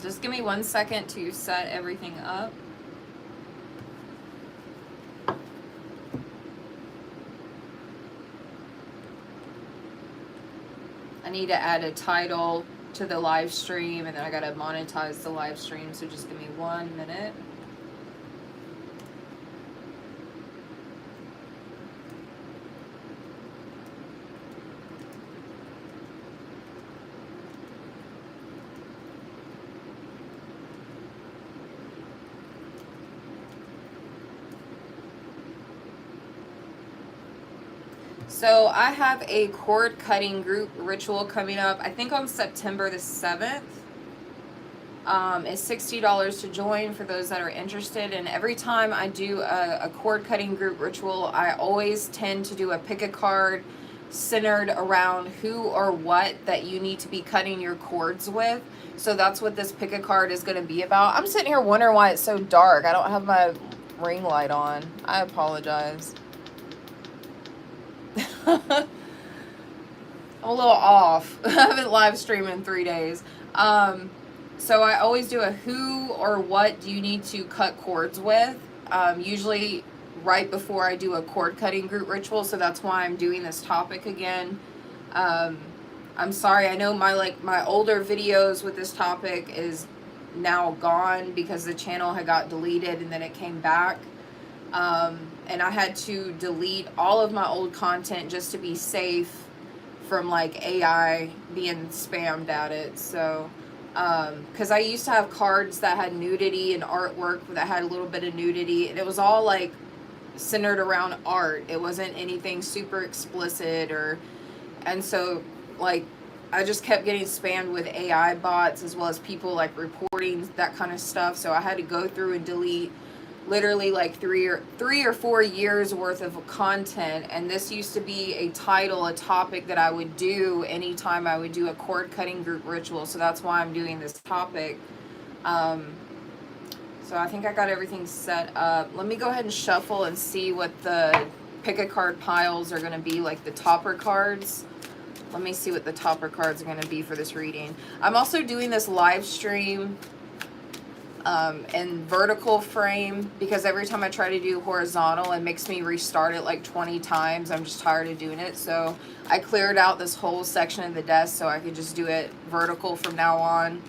Just give me 1 second to set everything up. I need to add a title to the live stream, and then I gotta monetize the live stream, so just give me 1 minute. So I have a cord cutting group ritual coming up, I think on September the 7th. It's $60 to join for those that are interested. And every time I do a cord cutting group ritual, I always tend to do a pick a card centered around who or what that you need to be cutting your cords with. So that's what this pick a card is going to be about. I'm sitting here wondering why it's so dark. I don't have my ring light on. I apologize. I'm a little off. I haven't live streamed in 3 days. So I always do a who or what do you need to cut cords with, usually right before I do a cord cutting group ritual. So that's why I'm doing this topic again. I'm sorry. I know my older videos with this topic is now gone because the channel had got deleted and then it came back. And I had to delete all of my old content just to be safe from like AI being spammed at it. So, because I used to have cards that had nudity and artwork that had a little bit of nudity, and it was all like centered around art. It wasn't anything super explicit and so like I just kept getting spammed with AI bots as well as people like reporting that kind of stuff. So I had to go through and delete literally like three or 4 years worth of content. And this used to be a title, a topic that I would do anytime I would do a cord cutting group ritual. So that's why I'm doing this topic. So I think I got everything set up. Let me go ahead and shuffle and see what the pick a card piles are going to be, like the topper cards. Let me see what the topper cards are going to be for this reading. I'm also doing this live stream in vertical frame because every time I try to do horizontal, it makes me restart it like 20 times. I'm just tired of doing it. So I cleared out this whole section of the desk so I could just do it vertical from now on.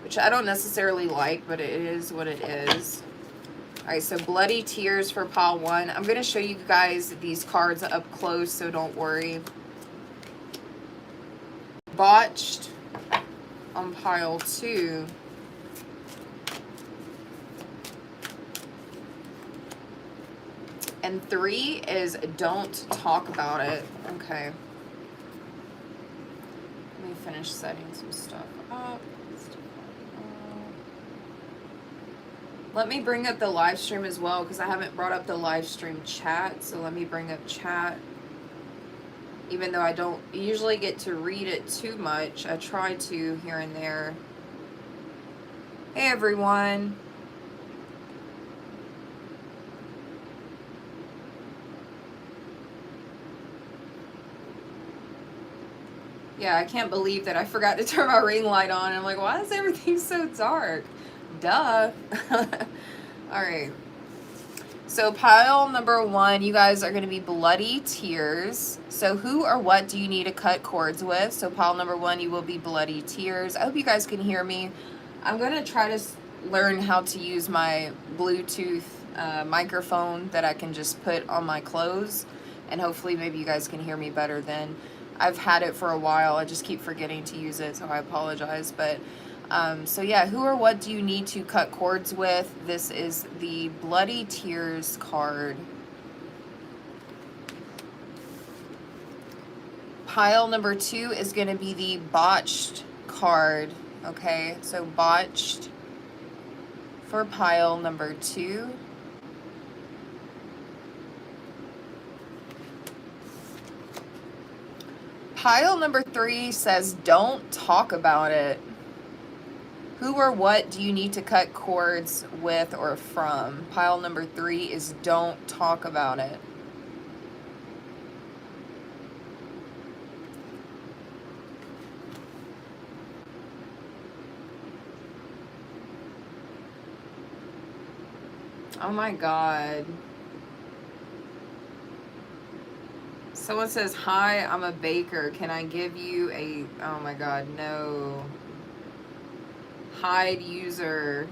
Which I don't necessarily like, but it is what it is. All right, so Bloody Tears for pile 1. I'm going to show you guys these cards up close, so don't worry. Botched on pile 2. And 3 is Don't Talk About It. Okay. Let me finish setting some stuff up. Let me bring up the live stream as well because I haven't brought up the live stream chat. So let me bring up chat. Even though I don't usually get to read it too much, I try to here and there. Hey everyone. Yeah, I can't believe that I forgot to turn my ring light on. I'm like, why is everything so dark? Duh. All right. So pile number 1, you guys are going to be Bloody Tears. So who or what do you need to cut cords with? So pile number 1, you will be Bloody Tears. I hope you guys can hear me. I'm going to try to learn how to use my Bluetooth microphone that I can just put on my clothes. And hopefully maybe you guys can hear me better then. I've had it for a while. I just keep forgetting to use it, so I apologize. But so yeah, who or what do you need to cut cords with? This is the Bloody Tears card. Pile number 2 is going to be the Botched card. Okay, so Botched for pile number 2. Pile number 3 says Don't Talk About It. Who or what do you need to cut cords with or from? Pile number 3 is Don't Talk About It. Oh my God. Someone says, hi, I'm a baker. Can I give you a... Oh my God, no. Hide user.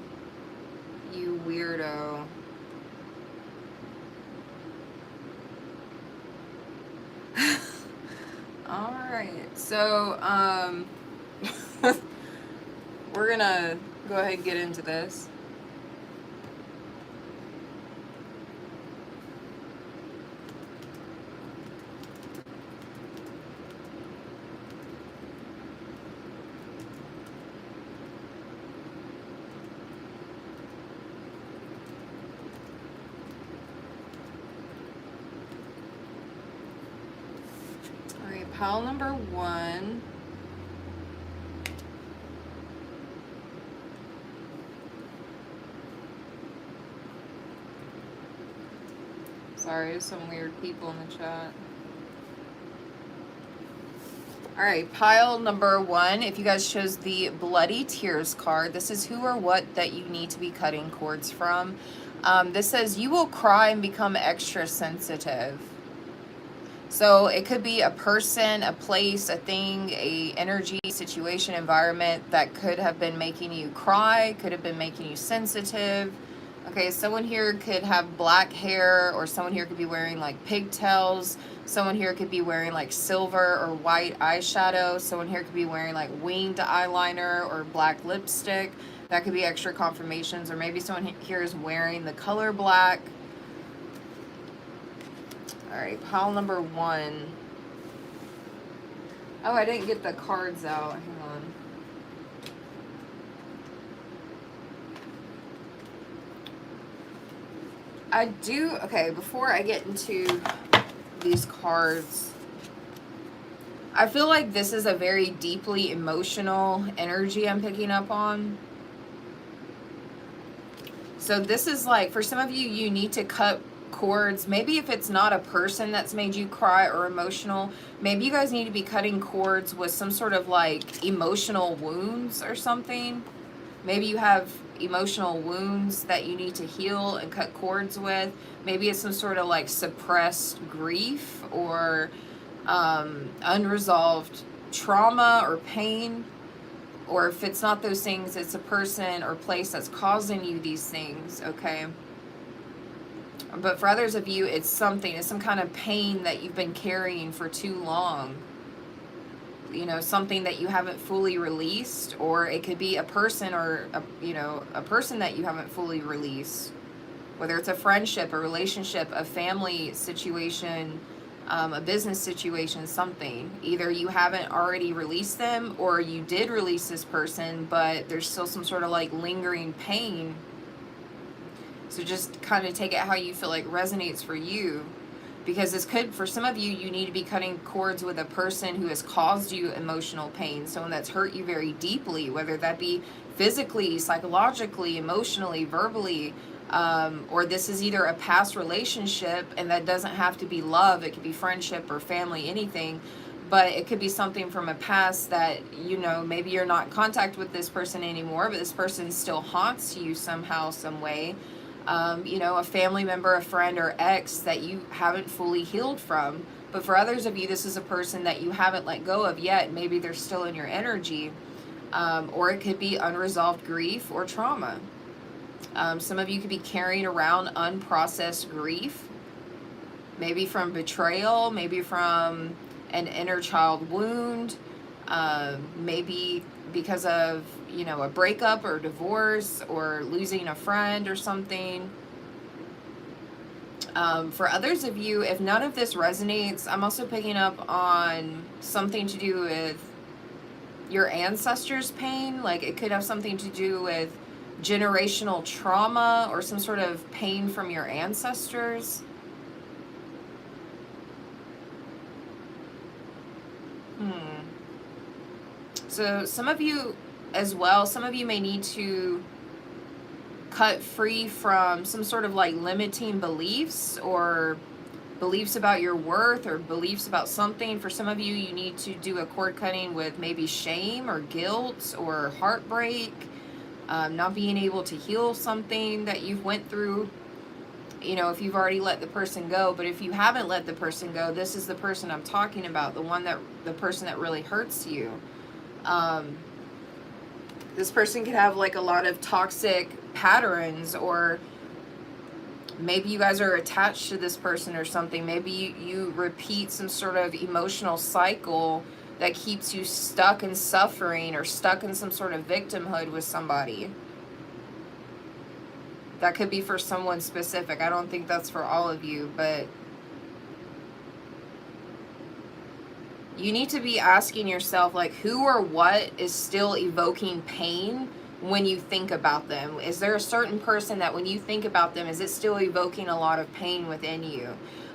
You weirdo. Alright, so, we're gonna go ahead and get into this. Alright, pile number 1. Sorry, there's some weird people in the chat. Alright, pile number 1. If you guys chose the Bloody Tears card, this is who or what that you need to be cutting cords from. This says, you will cry and become extra sensitive. So it could be a person, a place, a thing, a energy, situation, environment that could have been making you cry, could have been making you sensitive. Okay, someone here could have black hair, or someone here could be wearing like pigtails. Someone here could be wearing like silver or white eyeshadow. Someone here could be wearing like winged eyeliner or black lipstick. That could be extra confirmations. Or maybe someone here is wearing the color black. Alright, pile number 1. Oh, I didn't get the cards out. Hang on. I do, okay, before I get into these cards, I feel like this is a very deeply emotional energy I'm picking up on. So this is like, for some of you, you need to cut cords. Maybe if it's not a person that's made you cry or emotional, maybe you guys need to be cutting cords with some sort of like emotional wounds or something. Maybe you have emotional wounds that you need to heal and cut cords with. Maybe it's some sort of like suppressed grief or unresolved trauma or pain. Or if it's not those things, it's a person or place that's causing you these things, okay? But for others of you, it's something, it's some kind of pain that you've been carrying for too long. You know, something that you haven't fully released, or it could be a person or, a person that you haven't fully released. Whether it's a friendship, a relationship, a family situation, a business situation, something. Either you haven't already released them, or you did release this person, but there's still some sort of like lingering pain. So just kind of take it how you feel like resonates for you. Because this could, for some of you, you need to be cutting cords with a person who has caused you emotional pain. Someone that's hurt you very deeply, whether that be physically, psychologically, emotionally, verbally. Or this is either a past relationship, and that doesn't have to be love. It could be friendship or family, anything. But it could be something from a past that, maybe you're not in contact with this person anymore, but this person still haunts you somehow, some way. A family member, a friend, or ex that you haven't fully healed from. But for others of you, this is a person that you haven't let go of yet. Maybe they're still in your energy. Or it could be unresolved grief or trauma. Some of you could be carrying around unprocessed grief. Maybe from betrayal, maybe from an inner child wound. Maybe because of, a breakup or divorce or losing a friend or something. For others of you, if none of this resonates, I'm also picking up on something to do with your ancestors' pain. Like it could have something to do with generational trauma or some sort of pain from your ancestors. So some of you as well, some of you may need to cut free from some sort of like limiting beliefs or beliefs about your worth or beliefs about something. For some of you, you need to do a cord cutting with maybe shame or guilt or heartbreak, not being able to heal something that you've went through. you know, if you've already let the person go. But if you haven't let the person go, this is the person I'm talking about, the person that really hurts you. This person could have like a lot of toxic patterns, or maybe you guys are attached to this person or something. Maybe you repeat some sort of emotional cycle that keeps you stuck in suffering or stuck in some sort of victimhood with somebody. That could be for someone specific. I don't think that's for all of you, but you need to be asking yourself, like, who or what is still evoking pain when you think about them? Is there a certain person that when you think about them, is it still evoking a lot of pain within you?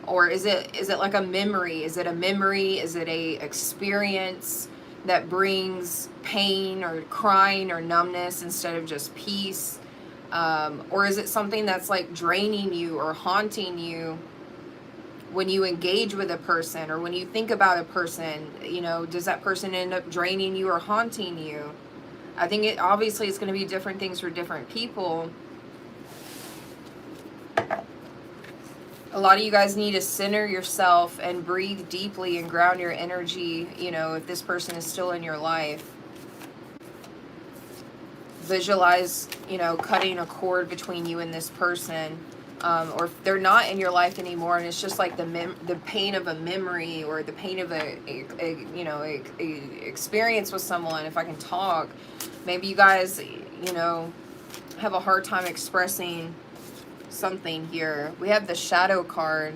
Or is it like a memory? Is it a memory? Is it a experience that brings pain or crying or numbness instead of just peace? Or is it something that's like draining you or haunting you when you engage with a person, or when you think about a person? You know, does that person end up draining you or haunting you? I think it obviously it's going to be different things for different people. A lot of you guys need to center yourself and breathe deeply and ground your energy, you know, if this person is still in your life. Visualize, you know, cutting a cord between you and this person. Or if they're not in your life anymore, and it's just like the pain of a memory, or the pain of a experience with someone. If I can talk, maybe you guys, you know, have a hard time expressing something here. We have the shadow card.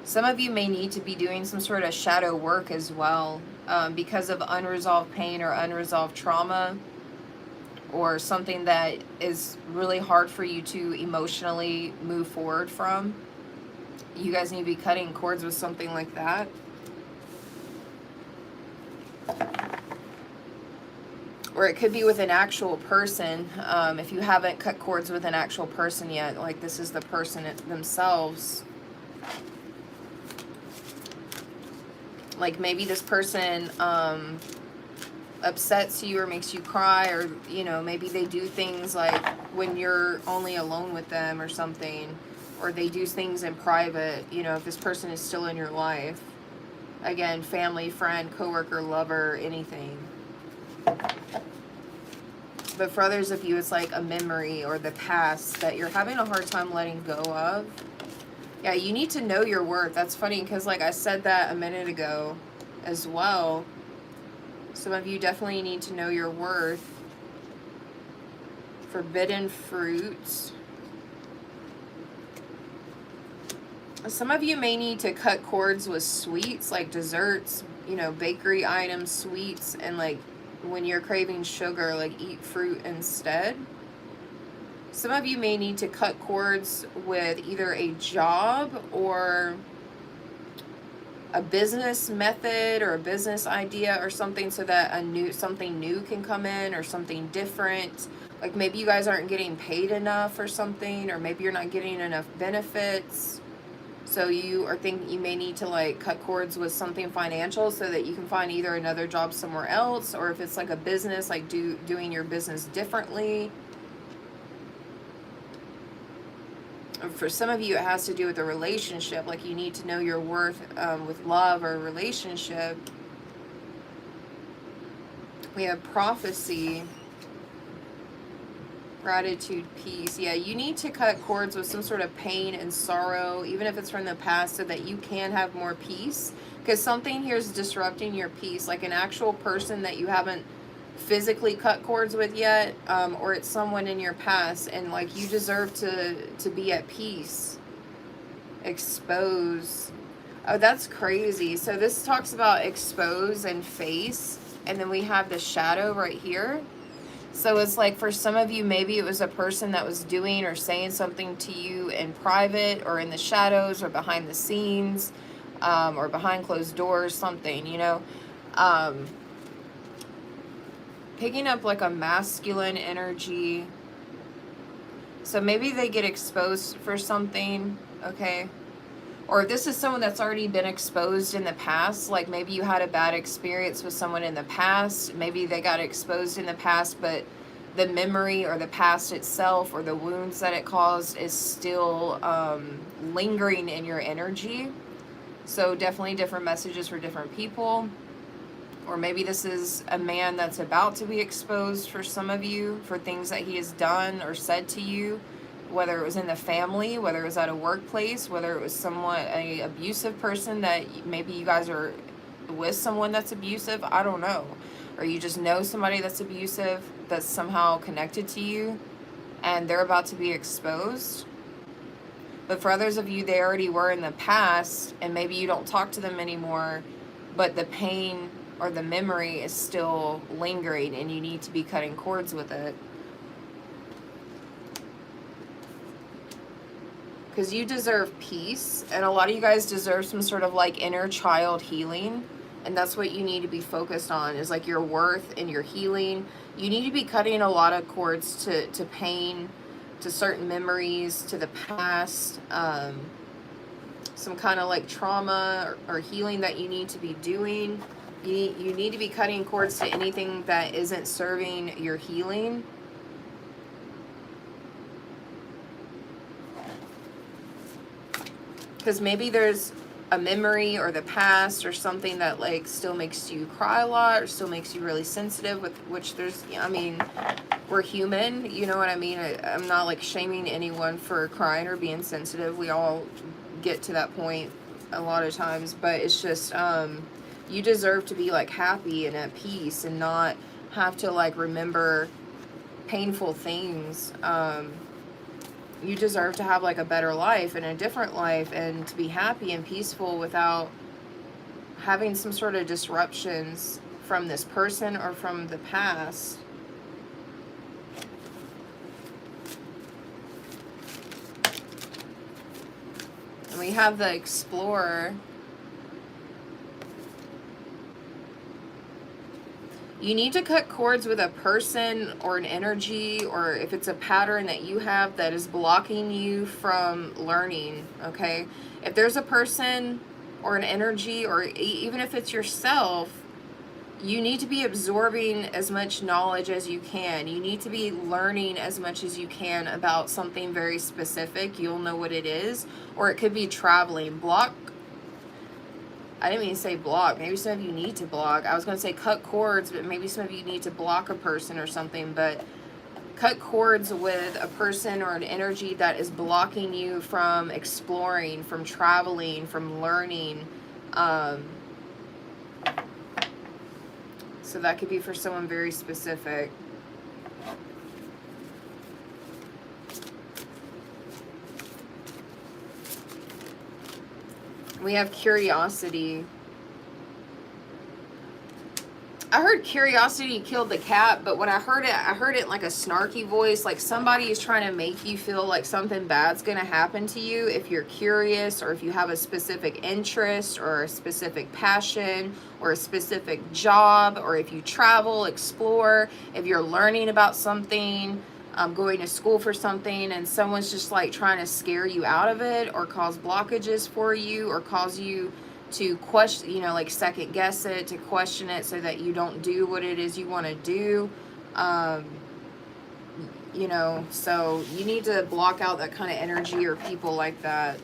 Some of you may need to be doing some sort of shadow work as well, because of unresolved pain or unresolved trauma, or something that is really hard for you to emotionally move forward from. You guys need to be cutting cords with something like that. Or it could be with an actual person. If you haven't cut cords with an actual person yet, like this is the person themselves. Like maybe this person upsets you or makes you cry, or, you know, maybe they do things like when you're only alone with them or something, or they do things in private, you know, if this person is still in your life. Again, family, friend, coworker, lover, anything. But for others of you, it's like a memory or the past that you're having a hard time letting go of. Yeah, you need to know your worth. That's funny because, like, I said that a minute ago as well. Some of you definitely need to know your worth. Forbidden fruit. Some of you may need to cut cords with sweets, like desserts, you know, bakery items, sweets, and like when you're craving sugar, like eat fruit instead. Some of you may need to cut cords with either a job or a business method or a business idea or something, so that something new can come in, or something different. Like maybe you guys aren't getting paid enough or something, or maybe you're not getting enough benefits. So you are thinking you may need to like cut cords with something financial so that you can find either another job somewhere else, or if it's like a business, like doing your business differently. For some of you, it has to do with a relationship. Like you need to know your worth with love or relationship. We have prophecy, gratitude, peace. Yeah, you need to cut cords with some sort of pain and sorrow, even if it's from the past, so that you can have more peace. Because something here is disrupting your peace, like an actual person that you haven't physically cut cords with yet, or it's someone in your past, and like you deserve to be at peace. Expose. Oh, that's crazy. So this talks about expose and face, and then we have the shadow right here. So it's like for some of you, maybe it was a person that was doing or saying something to you in private, or in the shadows, or behind the scenes, or behind closed doors, something, you know. Picking up like a masculine energy. So maybe they get exposed for something, okay? Or if this is someone that's already been exposed in the past, like maybe you had a bad experience with someone in the past, maybe they got exposed in the past, but the memory or the past itself or the wounds that it caused is still lingering in your energy. So definitely different messages for different people. Or maybe this is a man that's about to be exposed for some of you for things that he has done or said to you, whether it was in the family, whether it was at a workplace, whether it was somewhat an abusive person that maybe you guys are with someone that's abusive, I don't know. Or you just know somebody that's abusive that's somehow connected to you and they're about to be exposed. But for others of you, they already were in the past and maybe you don't talk to them anymore, but the pain or the memory is still lingering and you need to be cutting cords with it. Because you deserve peace, and a lot of you guys deserve some sort of like inner child healing, and that's what you need to be focused on, is like your worth and your healing. You need to be cutting a lot of cords to pain, to certain memories, to the past, some kind of like trauma or healing that you need to be doing. You need to be cutting cords to anything that isn't serving your healing. Because maybe there's a memory or the past or something that like still makes you cry a lot or still makes you really sensitive, with which there's, I mean, we're human, you know what I mean? I'm not like shaming anyone for crying or being sensitive. We all get to that point a lot of times, but it's just, you deserve to be like happy and at peace and not have to like remember painful things. You deserve to have like a better life and a different life and to be happy and peaceful without having some sort of disruptions from this person or from the past. And we have the Explorer. You need to cut cords with a person or an energy, or if it's a pattern that you have that is blocking you from learning, okay? If there's a person or an energy, or even if it's yourself, you need to be absorbing as much knowledge as you can. You need to be learning as much as you can about something very specific. You'll know what it is. Or it could be traveling. I didn't mean to say block. Maybe some of you need to block. I was going to say cut cords, but maybe some of you need to block a person or something. But cut cords with a person or an energy that is blocking you from exploring, from traveling, from learning. So that could be for someone very specific. We have curiosity. I heard curiosity killed the cat, but when I heard it in like a snarky voice, like somebody is trying to make you feel like something bad's going to happen to you if you're curious, or if you have a specific interest or a specific passion or a specific job, or if you travel, explore, if you're learning about something, going to school for something, and someone's just like trying to scare you out of it or cause blockages for you or cause you to question, you know, like second guess it, to question it so that you don't do what it is you want to do. You know, so you need to block out that kind of energy or people like that.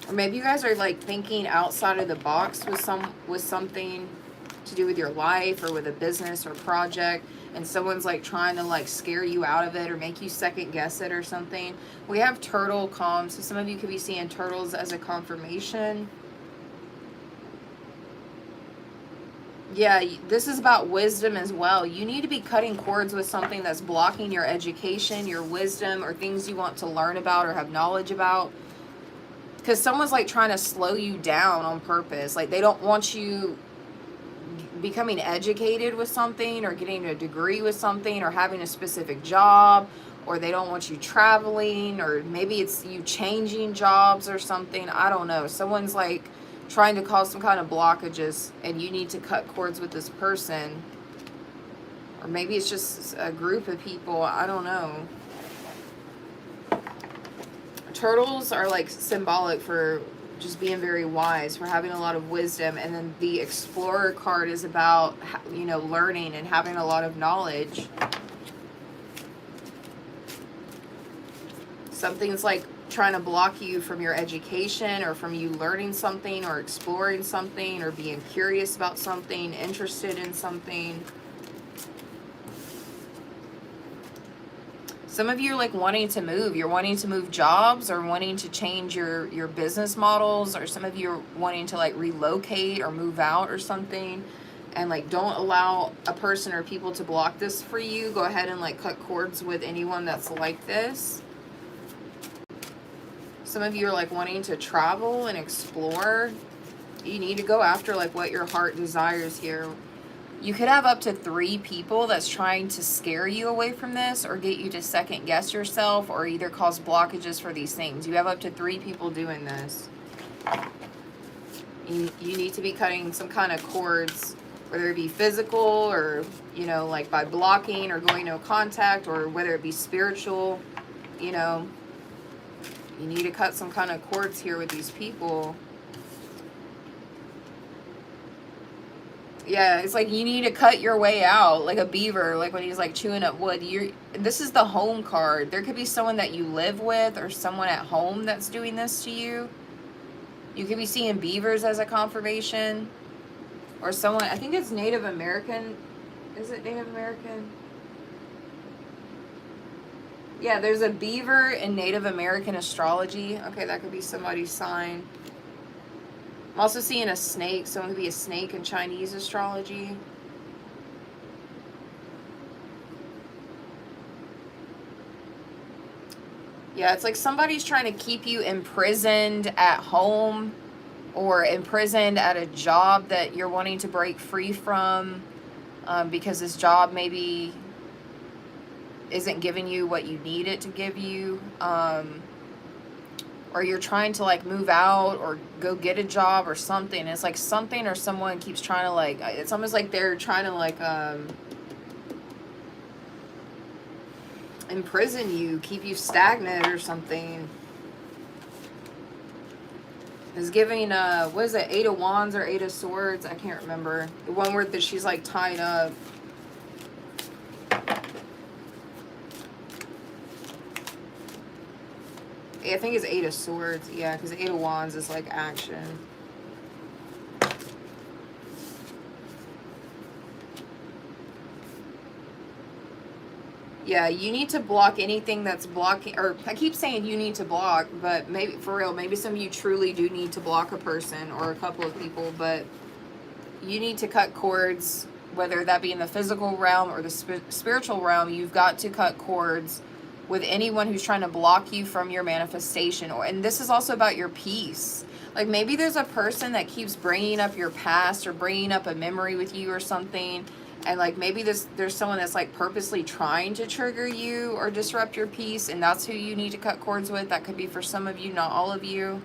Or maybe you guys are like thinking outside of the box with something to do with your life or with a business or project, and someone's like trying to like scare you out of it or make you second guess it or something. We have turtle calm, so some of you could be seeing turtles as a confirmation. Yeah, this is about wisdom as well. You need to be cutting cords with something that's blocking your education, your wisdom, or things you want to learn about or have knowledge about. Because someone's like trying to slow you down on purpose. Like they don't want you becoming educated with something or getting a degree with something or having a specific job, or they don't want you traveling, or maybe it's you changing jobs or something. I don't know. Someone's like trying to cause some kind of blockages and you need to cut cords with this person. Or maybe it's just a group of people. I don't know. Turtles are like symbolic for just being very wise, for having a lot of wisdom. And then the Explorer card is about, you know, learning and having a lot of knowledge. Something's like trying to block you from your education, or from you learning something, or exploring something, or being curious about something, interested in something. Some of you are like wanting to move. You're wanting to move jobs, or wanting to change your business models, or some of you are wanting to like relocate or move out or something. And like, don't allow a person or people to block this for you. Go ahead and like cut cords with anyone that's like this. Some of you are like wanting to travel and explore. You need to go after like what your heart desires here. You could have up to 3 people that's trying to scare you away from this, or get you to second guess yourself, or either cause blockages for these things. You have up to 3 people doing this. You need to be cutting some kind of cords, whether it be physical, or, you know, like by blocking or going no contact, or whether it be spiritual. You know, you need to cut some kind of cords here with these people. Yeah, it's like you need to cut your way out, like a beaver, like when he's like chewing up wood. This is the home card. There could be someone that you live with, or someone at home that's doing this to you. You could be seeing beavers as a confirmation, or someone, I think it's Native American. Is it Native American? Yeah, there's a beaver in Native American astrology. Okay, that could be somebody's sign. I'm also seeing a snake. Someone could be a snake in Chinese astrology. Yeah, it's like somebody's trying to keep you imprisoned at home, or imprisoned at a job that you're wanting to break free from, because this job maybe isn't giving you what you need it to give you. Or you're trying to like move out or go get a job or something. It's like something or someone keeps trying to like, it's almost like they're trying to like imprison you, keep you stagnant or something. It's giving, what is it, 8 of Wands or 8 of Swords? I can't remember. The one where that she's like tied up. I think it's 8 of Swords. Yeah, because 8 of Wands is like action. Yeah, you need to block anything that's blocking, or I keep saying you need to block, but maybe, for real, maybe some of you truly do need to block a person or a couple of people, but you need to cut cords, whether that be in the physical realm or the spiritual realm. You've got to cut cords with anyone who's trying to block you from your manifestation. And this is also about your peace. Like maybe there's a person that keeps bringing up your past, or bringing up a memory with you or something. And like maybe there's someone that's like purposely trying to trigger you or disrupt your peace, and that's who you need to cut cords with. That could be for some of you, not all of you.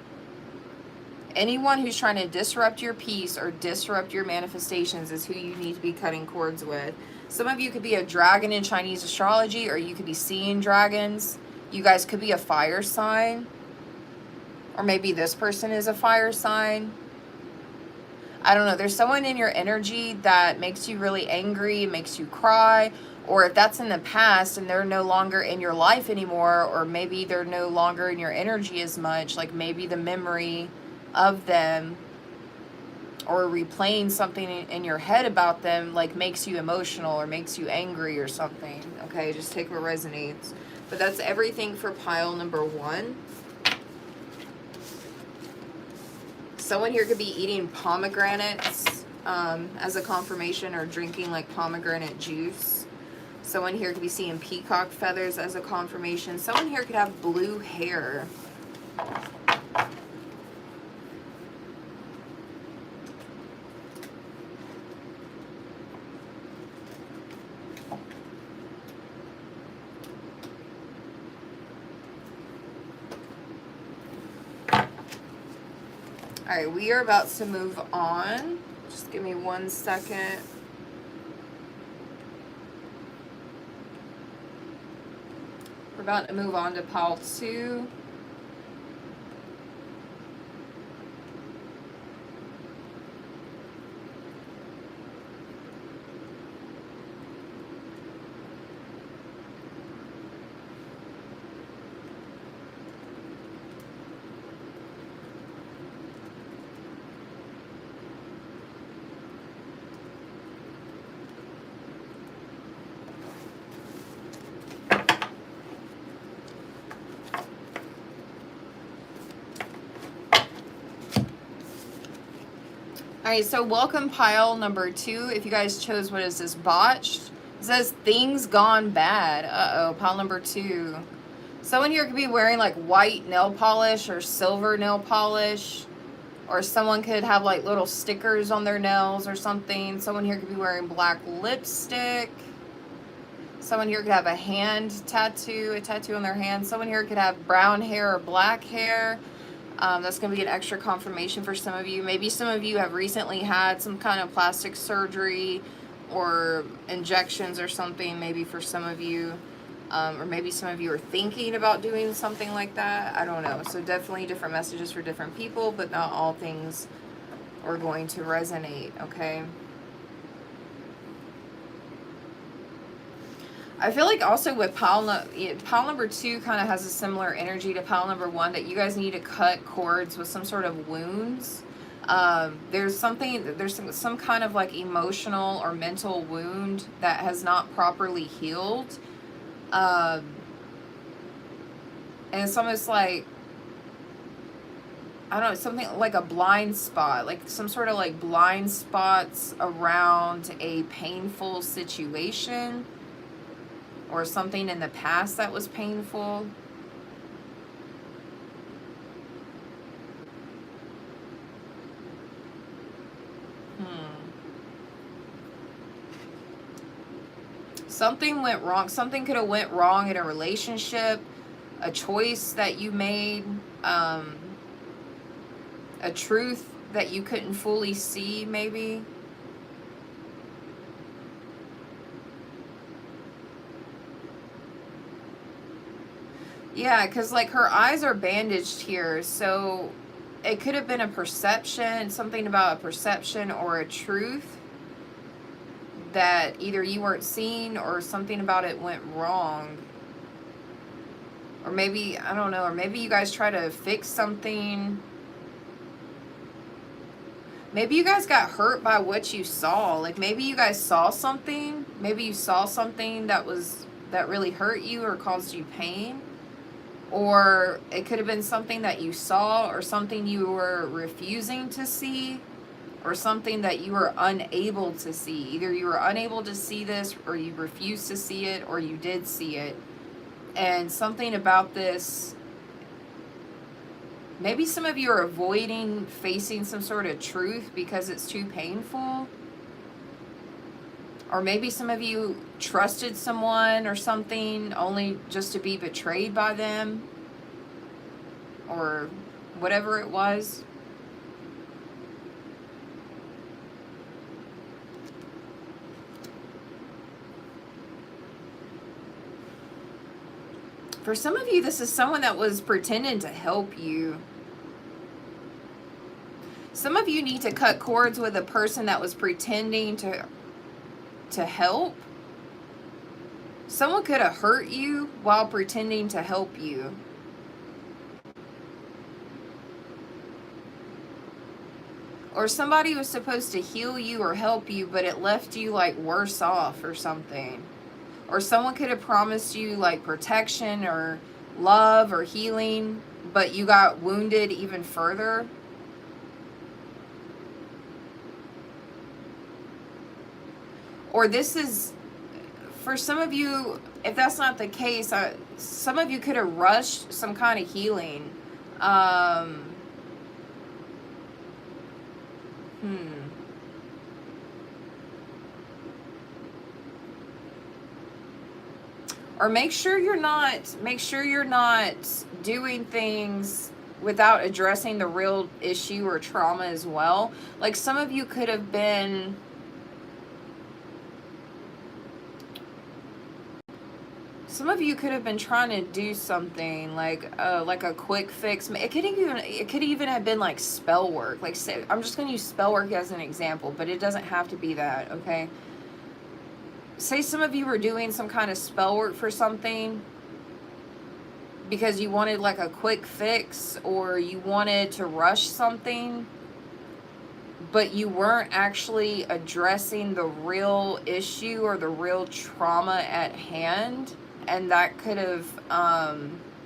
Anyone who's trying to disrupt your peace or disrupt your manifestations is who you need to be cutting cords with. Some of you could be a dragon in Chinese astrology, or you could be seeing dragons. You guys could be a fire sign. Or maybe this person is a fire sign. I don't know. There's someone in your energy that makes you really angry, makes you cry. Or if that's in the past and they're no longer in your life anymore, or maybe they're no longer in your energy as much, like maybe the memory of them or replaying something in your head about them like makes you emotional or makes you angry or something. Okay, just take what resonates. But that's everything for pile number 1. Someone here could be eating pomegranates as a confirmation, or drinking like pomegranate juice. Someone here could be seeing peacock feathers as a confirmation. Someone here could have blue hair. All right, we are about to move on. Just give me 1 second. We're about to move on to pile 2. Alright, so welcome pile number 2. If you guys chose, what is this, botched? It says things gone bad. Uh-oh, pile number 2. Someone here could be wearing like white nail polish or silver nail polish. Or someone could have like little stickers on their nails or something. Someone here could be wearing black lipstick. Someone here could have a hand tattoo, a tattoo on their hand. Someone here could have brown hair or black hair. That's going to be an extra confirmation for some of you. Maybe some of you have recently had some kind of plastic surgery or injections or something, maybe for some of you. Or maybe some of you are thinking about doing something like that. I don't know. So definitely different messages for different people, but not all things are going to resonate, okay? I feel like also with pile number 2 kind of has a similar energy to pile number 1, that you guys need to cut cords with some sort of wounds. There's some kind of like emotional or mental wound that has not properly healed. And it's almost like, I don't know, something like a blind spot, like some sort of like blind spots around a painful situation. Or something in the past that was painful. Something went wrong. Something could have went wrong in a relationship. A choice that you made. A truth that you couldn't fully see, maybe. Yeah, because like her eyes are bandaged here, so it could have been a perception, something about a perception or a truth that either you weren't seeing or something about it went wrong. Or maybe, I don't know, or maybe you guys try to fix something. Maybe you guys got hurt by what you saw. Like maybe you guys saw something. Maybe you saw something that really hurt you or caused you pain. Or it could have been something that you saw or something you were refusing to see or something that you were unable to see. Either you were unable to see this or you refused to see it or you did see it. And something about this, maybe some of you are avoiding facing some sort of truth because it's too painful. Or maybe some of you trusted someone or something only just to be betrayed by them. Or whatever it was. For some of you, this is someone that was pretending to help you. Some of you need to cut cords with a person that was pretending to help. Someone could have hurt you while pretending to help you. Or somebody was supposed to heal you or help you, but it left you like worse off or something. Or someone could have promised you like protection or love or healing, but you got wounded even further. Or this is, for some of you, if that's not the case, some of you could have rushed some kind of healing. Or make sure you're not doing things without addressing the real issue or trauma as well. Like some of you could have been trying to do something like a quick fix. It could even have been like spell work. Like, say, I'm just going to use spell work as an example, but it doesn't have to be that, okay? Say some of you were doing some kind of spell work for something because you wanted like a quick fix or you wanted to rush something, but you weren't actually addressing the real issue or the real trauma at hand. And that could have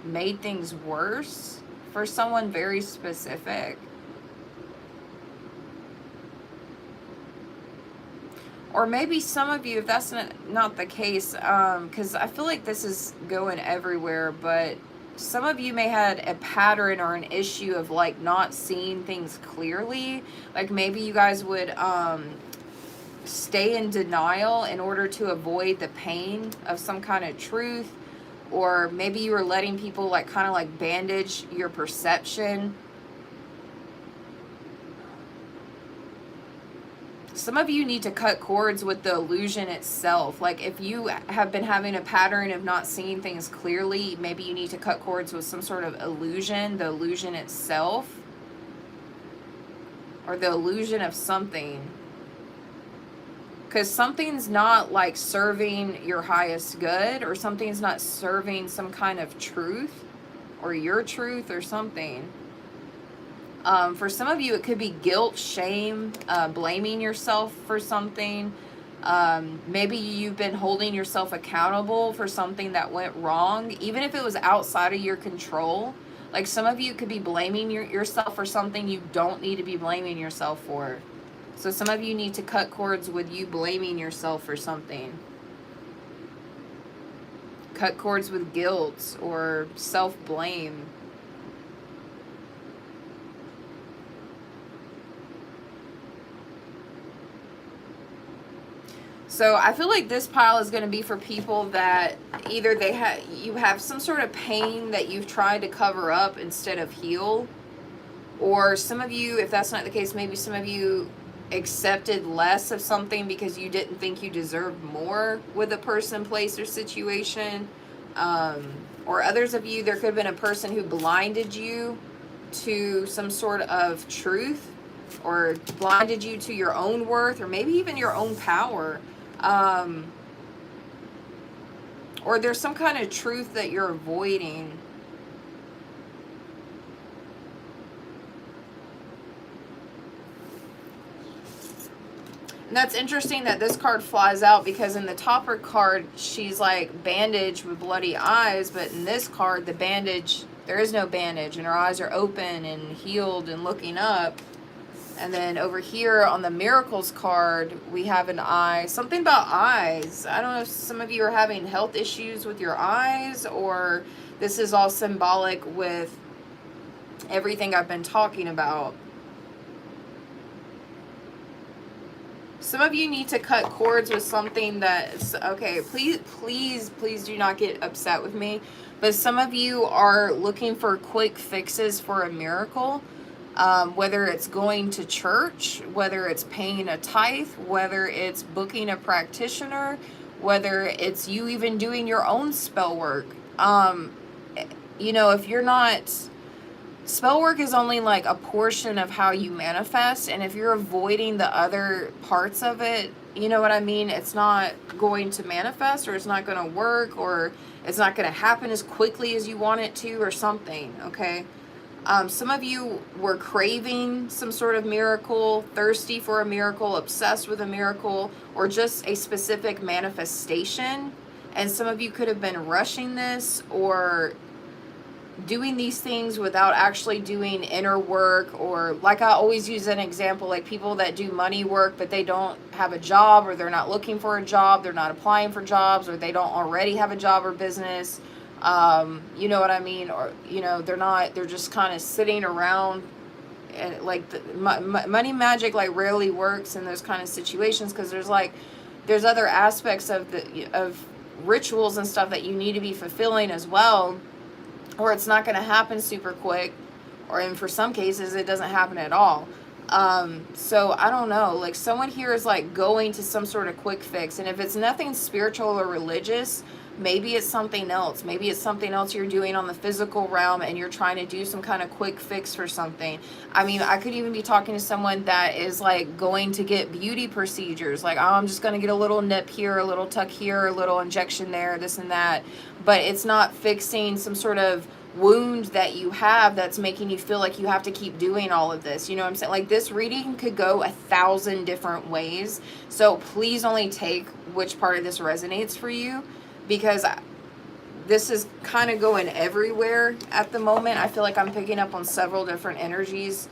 made things worse for someone very specific. Or maybe some of you, if that's not the case, because I feel like this is going everywhere, but some of you may had a pattern or an issue of like not seeing things clearly. Like maybe you guys would stay in denial in order to avoid the pain of some kind of truth. Or maybe you were letting people like kind of like bandage your perception. Some of you need to cut cords with the illusion itself. Like if you have been having a pattern of not seeing things clearly, maybe you need to cut cords with some sort of illusion, the illusion itself, or the illusion of something. Because something's not like serving your highest good, or something's not serving some kind of truth or your truth or something. For some of you, it could be guilt, shame, blaming yourself for something. Maybe you've been holding yourself accountable for something that went wrong, even if it was outside of your control. Like some of you could be blaming yourself for something you don't need to be blaming yourself for. So some of you need to cut cords with you blaming yourself for something. Cut cords with guilt or self-blame. So I feel like this pile is going to be for people that either you have some sort of pain that you've tried to cover up instead of heal. Or some of you, if that's not the case, maybe some of you accepted less of something because you didn't think you deserved more with a person, place, or situation. Or others of you, there could have been a person who blinded you to some sort of truth, or blinded you to your own worth, or maybe even your own power. Or there's some kind of truth that you're avoiding. And that's interesting that this card flies out, because in the topper card, she's like bandaged with bloody eyes, but in this card, the bandage, there is no bandage, and her eyes are open and healed and looking up. And then over here on the miracles card, we have an eye. Something about eyes. I don't know if some of you are having health issues with your eyes, or this is all symbolic with everything I've been talking about. Some of you need to cut cords with something that's, okay, please do not get upset with me. But some of you are looking for quick fixes for a miracle. Whether it's going to church, whether it's paying a tithe, whether it's booking a practitioner, whether it's you even doing your own spell work. You know, if you're not, spell work is only like a portion of how you manifest, and if you're avoiding the other parts of it, you know what I mean? It's not going to manifest, or it's not going to work, or it's not going to happen as quickly as you want it to, or something, okay? Some of you were craving some sort of miracle, thirsty for a miracle, obsessed with a miracle, or just a specific manifestation. And some of you could have been rushing this, or doing these things without actually doing inner work. Or like I always use an example, like people that do money work, but they don't have a job, or they're not looking for a job, they're not applying for jobs, or they don't already have a job or business. You know what I mean? Or, you know, they're just kind of sitting around, and like money magic like rarely works in those kind of situations, because there's other aspects of rituals and stuff that you need to be fulfilling as well, or it's not going to happen super quick, or in for some cases it doesn't happen at all. So I don't know, like someone here is like going to some sort of quick fix, and if it's nothing spiritual or religious, maybe it's something else. Maybe it's something else you're doing on the physical realm, and you're trying to do some kind of quick fix for something. I mean, I could even be talking to someone that is like going to get beauty procedures. Like, oh, I'm just going to get a little nip here, a little tuck here, a little injection there, this and that. But it's not fixing some sort of wound that you have that's making you feel like you have to keep doing all of this. You know what I'm saying? Like, this reading could go 1,000 different ways. So please only take which part of this resonates for you, because this is kind of going everywhere at the moment. I feel like I'm picking up on several different energies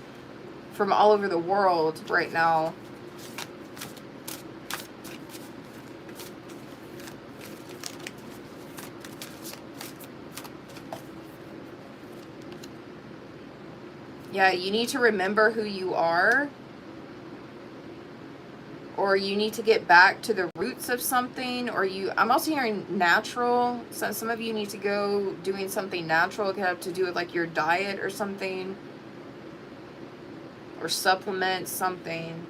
from all over the world right now. Yeah, you need to remember who you are, or you need to get back to the roots of something, or I'm also hearing natural. So some of you need to go doing something natural. It could have to do with like your diet or something, or supplement something,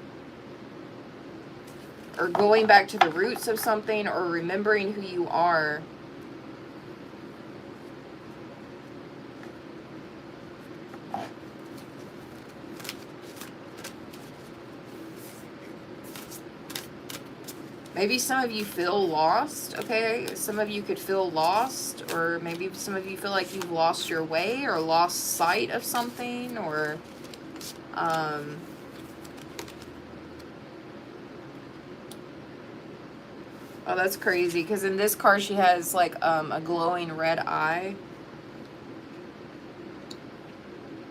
or going back to the roots of something, or remembering who you are. Maybe some of you feel lost, okay? Some of you could feel lost, or maybe some of you feel like you've lost your way or lost sight of something, or oh, that's crazy, because in this card she has like a glowing red eye.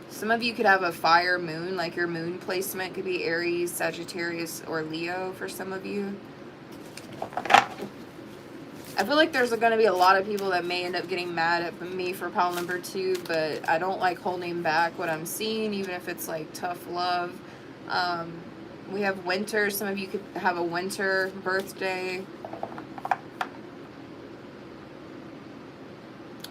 Some of you could have a fire moon, like your moon placement could be Aries, Sagittarius, or Leo for some of you. I feel like there's going to be a lot of people that may end up getting mad at me for pile number 2, but I don't like holding back what I'm seeing, even if it's like tough love. We have winter. Some of you could have a winter birthday.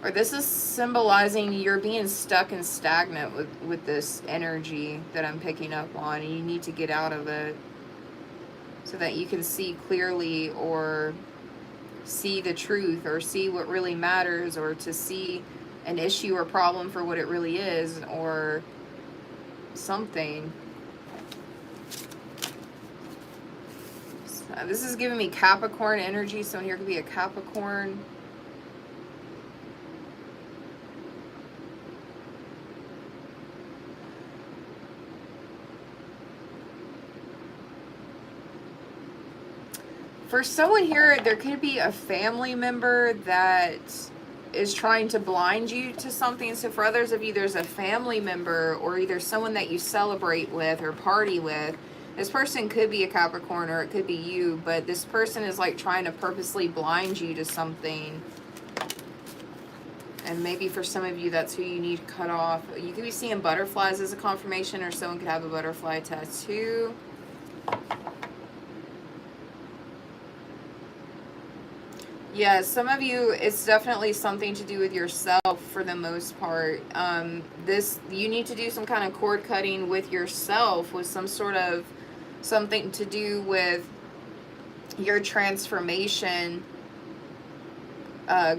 Or this is symbolizing you're being stuck and stagnant with this energy that I'm picking up on, and you need to get out of it so that you can see clearly, or see the truth, or see what really matters, or to see an issue or problem for what it really is, or something. So this is giving me Capricorn energy, so here could be a Capricorn. For someone here, there could be a family member that is trying to blind you to something. So for others of you, there's a family member, or either someone that you celebrate with or party with. This person could be a Capricorn, or it could be you, but this person is like trying to purposely blind you to something. And maybe for some of you, that's who you need cut off. You could be seeing butterflies as a confirmation, or someone could have a butterfly tattoo. Yeah, some of you, it's definitely something to do with yourself for the most part. You need to do some kind of cord cutting with yourself, with some sort of something to do with your transformation,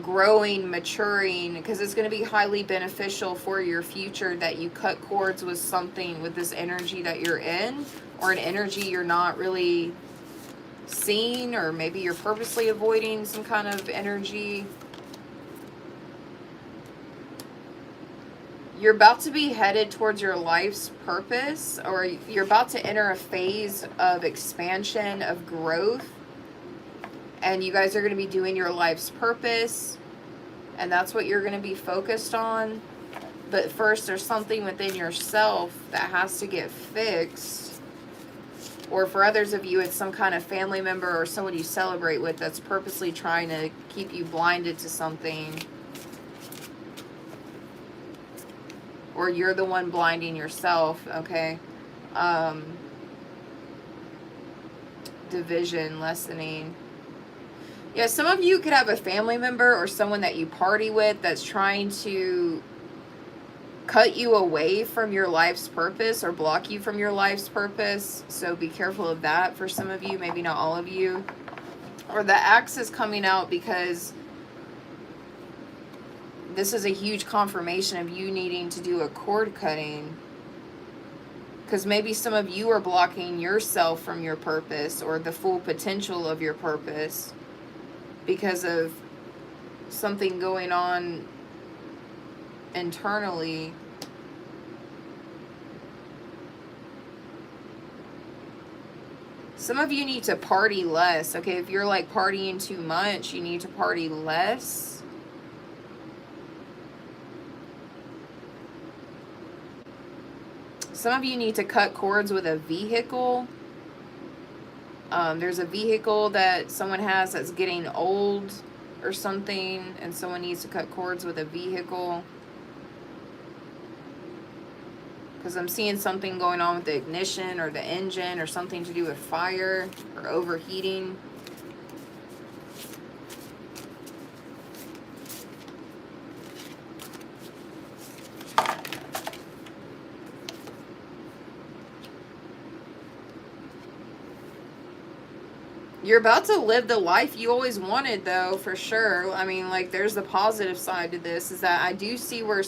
growing, maturing, because it's going to be highly beneficial for your future that you cut cords with something, with this energy that you're in, or an energy you're not really seeing, or maybe you're purposely avoiding some kind of energy. You're about to be headed towards your life's purpose, or you're about to enter a phase of expansion, of growth, and you guys are going to be doing your life's purpose, and that's what you're going to be focused on. But first, there's something within yourself that has to get fixed. Or for others of you, it's some kind of family member or someone you celebrate with that's purposely trying to keep you blinded to something. Or you're the one blinding yourself, okay? Division, lessening. Yeah, some of you could have a family member or someone that you party with that's trying to cut you away from your life's purpose, or block you from your life's purpose. So be careful of that for some of you, maybe not all of you. Or the axe is coming out because this is a huge confirmation of you needing to do a cord cutting. Because maybe some of you are blocking yourself from your purpose, or the full potential of your purpose, because of something going on internally. Some of you need to party less, okay? If you're like partying too much, you need to party less. Some of you need to cut cords with a vehicle. There's a vehicle that someone has that's getting old or something, and someone needs to cut cords with a vehicle. Because I'm seeing something going on with the ignition or the engine or something to do with fire or overheating. You're about to live the life you always wanted, though, for sure. I mean, like, there's the positive side to this, is that I do see where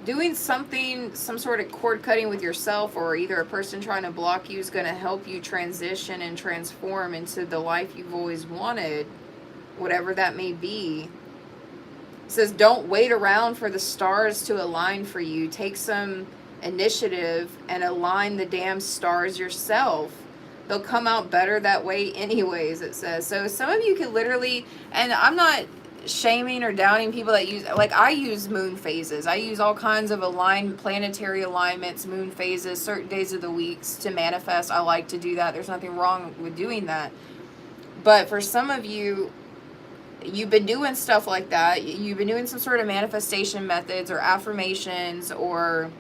doing something, some sort of cord cutting with yourself, or either a person trying to block you, is going to help you transition and transform into the life you've always wanted, whatever that may be. It says, don't wait around for the stars to align for you. Take some initiative and align the damn stars yourself. They'll come out better that way anyways, it says. So some of you could literally, and I'm not shaming or downing people that use, like, I use moon phases. I use all kinds of planetary alignments, moon phases, certain days of the weeks to manifest. I like to do that. There's nothing wrong with doing that. But for some of you, you've been doing stuff like that. You've been doing some sort of manifestation methods or affirmations, or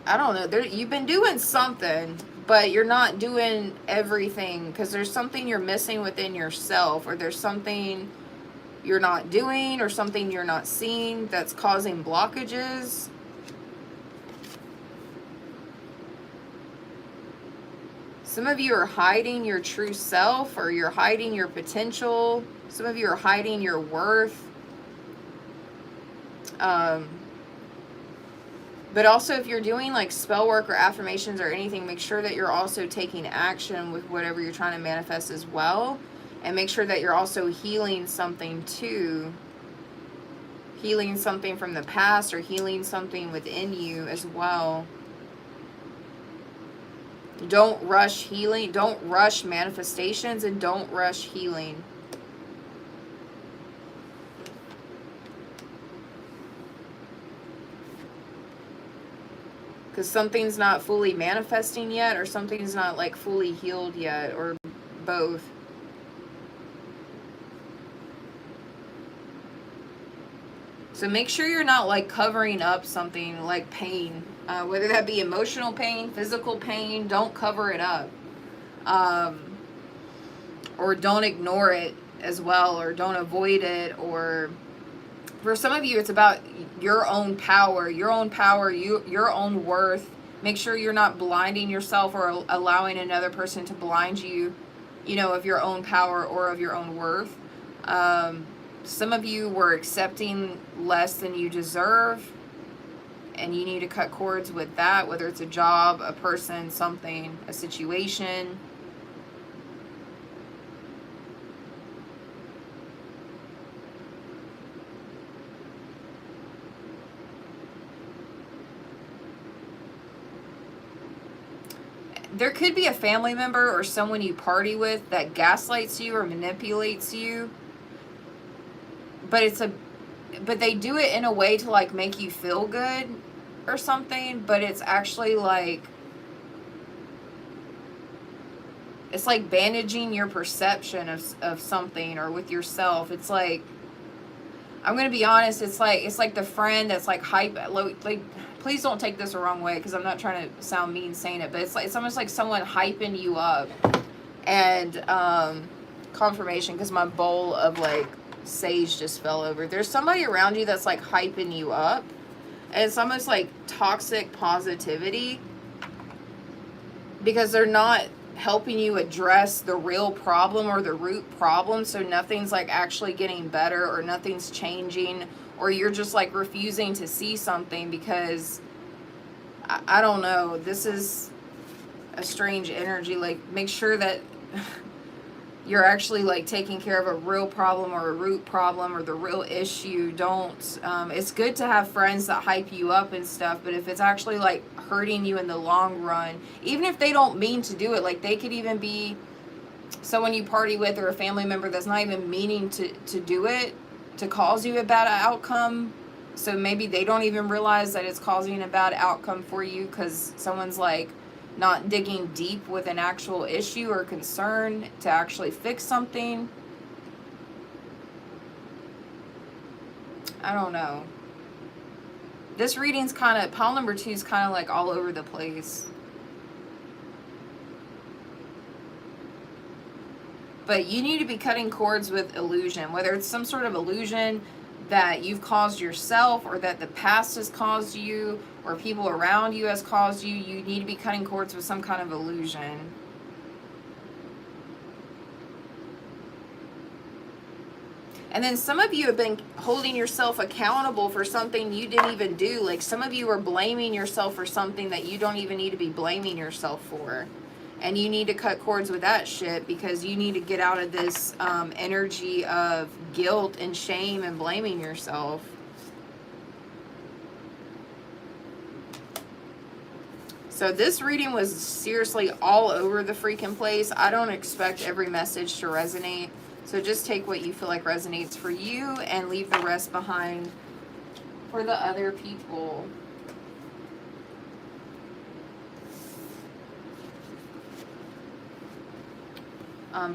I don't know. You've been doing something, but you're not doing everything because there's something you're missing within yourself, or there's something you're not doing, or something you're not seeing that's causing blockages. Some of you are hiding your true self, or you're hiding your potential. Some of you are hiding your worth. But also, if you're doing like spell work or affirmations or anything, make sure that you're also taking action with whatever you're trying to manifest as well. And make sure that you're also healing something too. Healing something from the past, or healing something within you as well. Don't rush healing. Don't rush manifestations, and don't rush healing. Because something's not fully manifesting yet, or something's not like fully healed yet, or both. So make sure you're not like covering up something like pain, whether that be emotional pain, physical pain. Don't cover it up, or don't ignore it as well, or don't avoid it. Or for some of you, it's about your own power, your own worth. Make sure you're not blinding yourself or allowing another person to blind you, of your own power or of your own worth. Some of you were accepting less than you deserve, and you need to cut cords with that, whether it's a job, a person, something, a situation. There could be a family member or someone you party with that gaslights you or manipulates you. But they do it in a way to like make you feel good or something, but it's actually like, it's like bandaging your perception of something, or with yourself. It's like, I'm going to be honest, it's like the friend that's like hype, like, please don't take this the wrong way, because I'm not trying to sound mean saying it, but it's almost like someone hyping you up. And confirmation, because my bowl of like sage just fell over. There's somebody around you that's like hyping you up, and it's almost like toxic positivity, because they're not helping you address the real problem or the root problem. So nothing's like actually getting better, or nothing's changing, or you're just like refusing to see something because I don't know, this is a strange energy. Like, make sure that you're actually like taking care of a real problem, or a root problem, or the real issue. Don't it's good to have friends that hype you up and stuff, but if it's actually like hurting you in the long run, even if they don't mean to do it, like they could even be someone you party with, or a family member that's not even meaning to do it, to cause you a bad outcome. So maybe they don't even realize that it's causing a bad outcome for you, because someone's like not digging deep with an actual issue or concern to actually fix something. I don't know. This reading's kind of, pile number 2 is kind of like all over the place. But you need to be cutting cords with illusion, whether it's some sort of illusion that you've caused yourself or that the past has caused you or people around you has caused you. You need to be cutting cords with some kind of illusion. And then some of you have been holding yourself accountable for something you didn't even do. Like some of you are blaming yourself for something that you don't even need to be blaming yourself for. And you need to cut cords with that shit because you need to get out of this energy of guilt and shame and blaming yourself. So this reading was seriously all over the freaking place. I don't expect every message to resonate. So just take what you feel like resonates for you and leave the rest behind for the other people.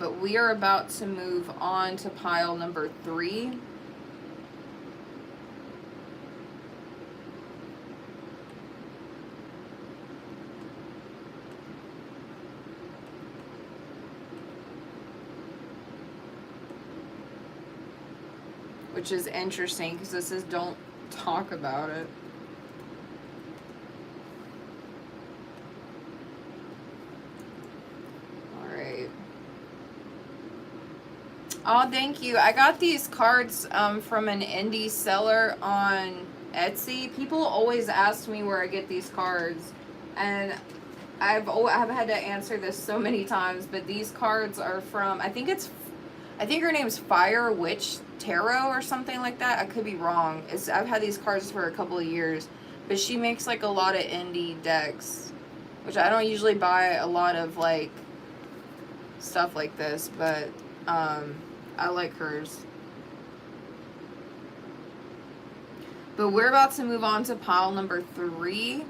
But we are about to move on to pile number 3. Which is interesting because this is don't talk about it. Oh, thank you. I got these cards from an indie seller on Etsy. People always ask me where I get these cards, and I've had to answer this so many times. But these cards are from I think her name's Fire Witch Tarot or something like that. I could be wrong. I've had these cards for a couple of years, but she makes like a lot of indie decks, which I don't usually buy a lot of like stuff like this, but I like hers. But we're about to move on to pile number 3.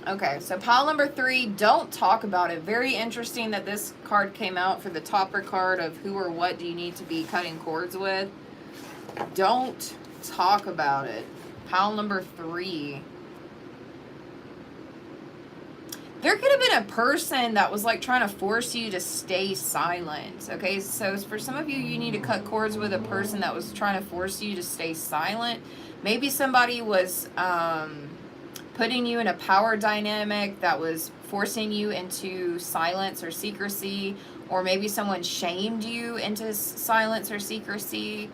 Okay, so pile number 3, don't talk about it. Very interesting that this card came out for the topper card of who or what do you need to be cutting cords with. Don't talk about it. Pile number 3. There could have been a person that was like trying to force you to stay silent. Okay, so for some of you, you need to cut cords with a person that was trying to force you to stay silent. Maybe somebody was putting you in a power dynamic that was forcing you into silence or secrecy, or maybe someone shamed you into silence or secrecy.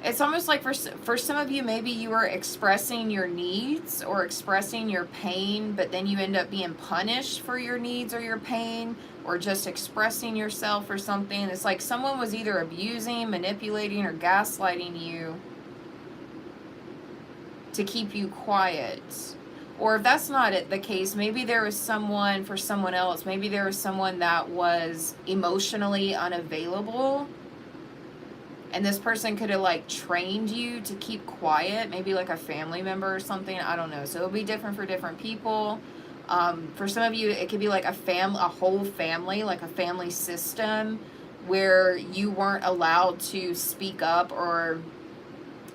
It's almost like for some of you, maybe you were expressing your needs or expressing your pain, but then you end up being punished for your needs or your pain, or just expressing yourself or something. It's like someone was either abusing, manipulating, or gaslighting you to keep you quiet. Or if that's not the case, maybe there was someone, for someone else, maybe there was someone that was emotionally unavailable, and this person could have like trained you to keep quiet, maybe like a family member or something. I don't know. So it'll be different for different people. For some of you, it could be like a whole family, like a family system where you weren't allowed to speak up, or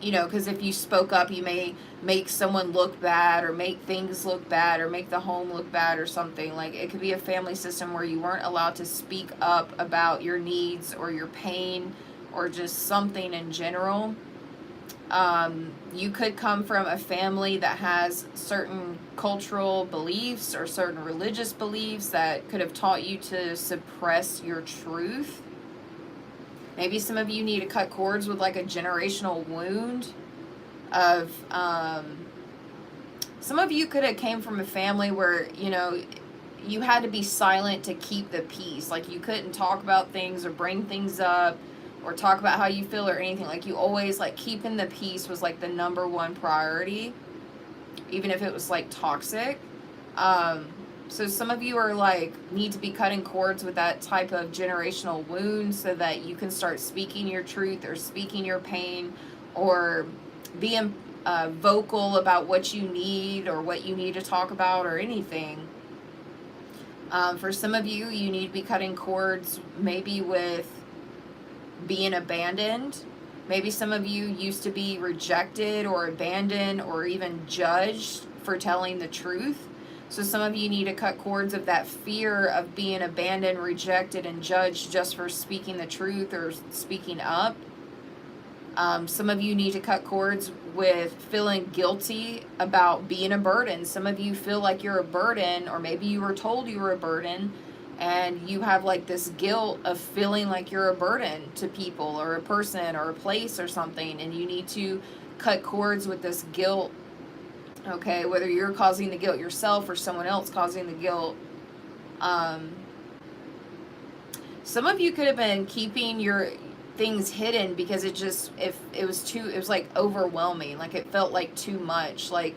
because if you spoke up, you may make someone look bad, or make things look bad, or make the home look bad or something. Like it could be a family system where you weren't allowed to speak up about your needs or your pain or just something in general. You could come from a family that has certain cultural beliefs or certain religious beliefs that could have taught you to suppress your truth. Maybe some of you need to cut cords with like a generational wound of, some of you could have came from a family where, you had to be silent to keep the peace. Like you couldn't talk about things or bring things up or talk about how you feel or anything. Like you always, like keeping the peace was like the number one priority, even if it was like toxic. So some of you are like, need to be cutting cords with that type of generational wound so that you can start speaking your truth or speaking your pain or being vocal about what you need or what you need to talk about or anything. For some of you, you need to be cutting cords maybe with being abandoned. Maybe some of you used to be rejected or abandoned or even judged for telling the truth. So some of you need to cut cords of that fear of being abandoned, rejected, and judged just for speaking the truth or speaking up. Some of you need to cut cords with feeling guilty about being a burden. Some of you feel like you're a burden, or maybe you were told you were a burden, and you have like this guilt of feeling like you're a burden to people or a person or a place or something, and you need to cut cords with this guilt. Okay, whether you're causing the guilt yourself or someone else causing the guilt. Some of you could have been keeping your things hidden because it was like overwhelming. Like it felt like too much. Like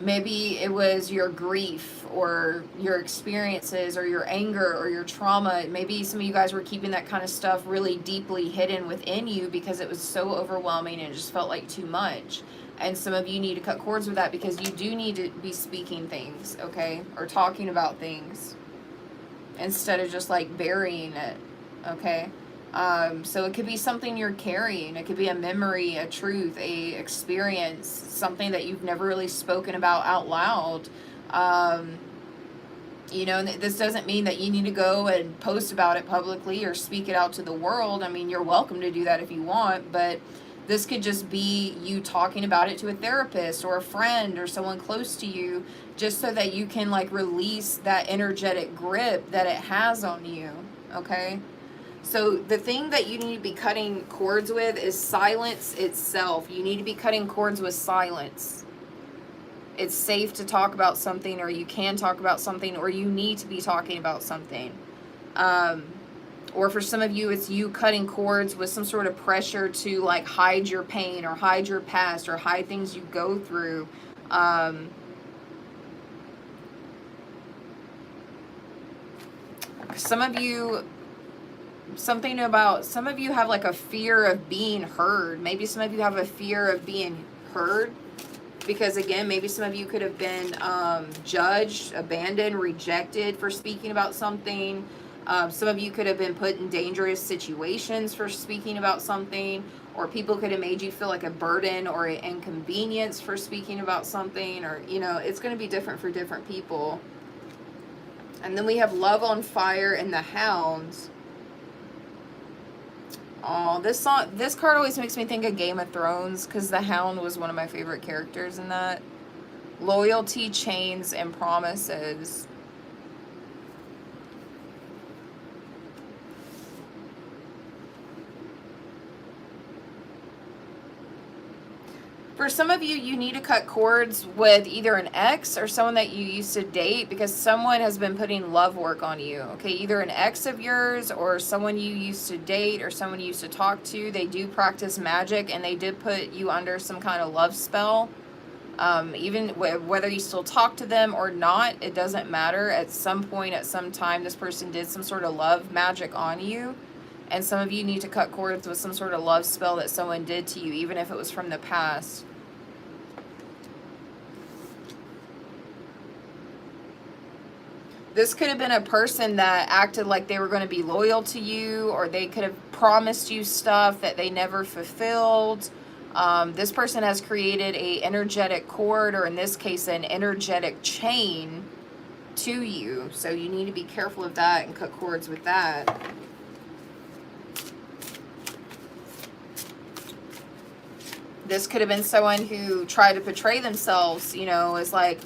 maybe it was your grief or your experiences or your anger or your trauma. Maybe some of you guys were keeping that kind of stuff really deeply hidden within you because it was so overwhelming and it just felt like too much. And some of you need to cut cords with that because you do need to be speaking things, okay? Or talking about things instead of just like burying it, okay? So it could be something you're carrying. It could be a memory, a truth, a experience, something that you've never really spoken about out loud. You know, this doesn't mean that you need to go and post about it publicly or speak it out to the world. I mean, you're welcome to do that if you want, but this could just be you talking about it to a therapist or a friend or someone close to you, just so that you can like release that energetic grip that it has on you, okay? So the thing that you need to be cutting cords with is silence itself. You need to be cutting cords with silence. It's safe to talk about something, or you can talk about something, or you need to be talking about something. Or for some of you, it's you cutting cords with some sort of pressure to like hide your pain or hide your past or hide things you go through. Some of you have like a fear of being heard. Maybe some of you have a fear of being heard because, again, maybe some of you could have been judged, abandoned, rejected for speaking about something. Some of you could have been put in dangerous situations for speaking about something, or people could have made you feel like a burden or an inconvenience for speaking about something, or, you know, it's going to be different for different people. And then we have Love on Fire and the Hounds. Oh, this card always makes me think of Game of Thrones because the Hound was one of my favorite characters in that. Loyalty, chains, and promises. For some of you, you need to cut cords with either an ex or someone that you used to date because someone has been putting love work on you, okay? Either an ex of yours or someone you used to date or someone you used to talk to. They do practice magic and they did put you under some kind of love spell. Even whether you still talk to them or not, it doesn't matter. At some point, at some time, this person did some sort of love magic on you. And some of you need to cut cords with some sort of love spell that someone did to you, even if it was from the past. This could have been a person that acted like they were going to be loyal to you, or they could have promised you stuff that they never fulfilled. This person has created a energetic cord, or in this case, an energetic chain to you. So you need to be careful of that and cut cords with that. This could have been someone who tried to portray themselves, you know, as like,